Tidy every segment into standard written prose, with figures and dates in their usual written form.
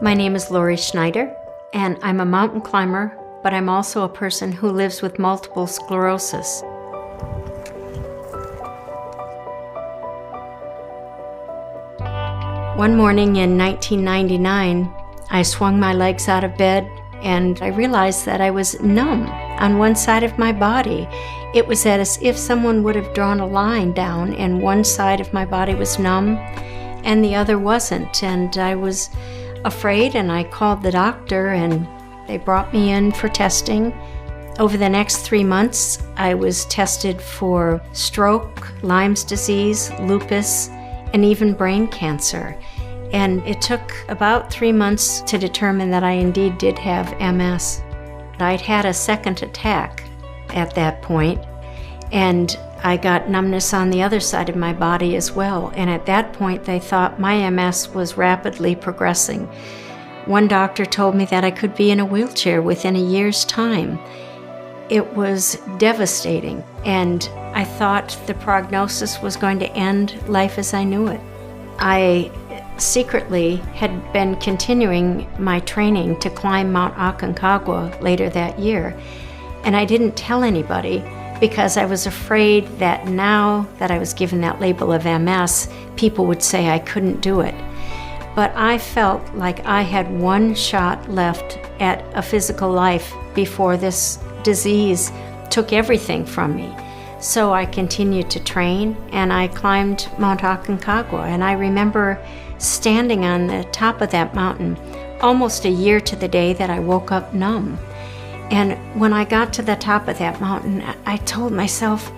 My name is Lori Schneider, and I'm a mountain climber, but I'm also a person who lives with multiple sclerosis. One morning in 1999, I swung my legs out of bed and I realized that I was numb on one side of my body. It was as if someone would have drawn a line down and one side of my body was numb and the other wasn't. And I was afraid and I called the doctor and they brought me in for testing. Over the next 3 months, I was tested for stroke, Lyme's disease, lupus, and even brain cancer. And it took about 3 months to determine that I indeed did have MS. I'd had a second attack at that point, and I got numbness on the other side of my body as well. And at that point, they thought my MS was rapidly progressing. One doctor told me that I could be in a wheelchair within a year's time. It was devastating, and I thought the prognosis was going to end life as I knew it. I secretly had been continuing my training to climb Mount Aconcagua later that year, and I didn't tell anybody because I was afraid that now that I was given that label of MS, people would say I couldn't do it. But I felt like I had one shot left at a physical life before this disease took everything from me. So I continued to train and I climbed Mount Aconcagua, and I remember standing on the top of that mountain almost a year to the day that I woke up numb. And when I got to the top of that mountain, I told myself,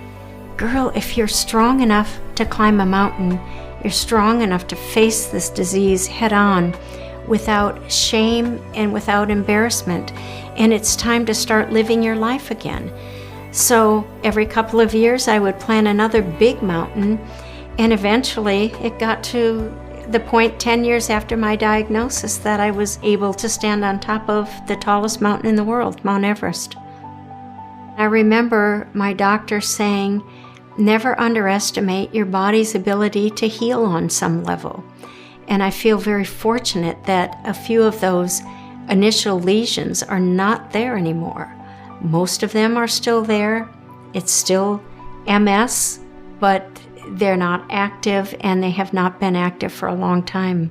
girl, if you're strong enough to climb a mountain, you're strong enough to face this disease head on without shame and without embarrassment. And it's time to start living your life again. So every couple of years I would plan another big mountain, and eventually it got to the point 10 years after my diagnosis that I was able to stand on top of the tallest mountain in the world, Mount Everest. I remember my doctor saying, never underestimate your body's ability to heal on some level. And I feel very fortunate that a few of those initial lesions are not there anymore. Most of them are still there. It's still MS, but they're not active, and they have not been active for a long time.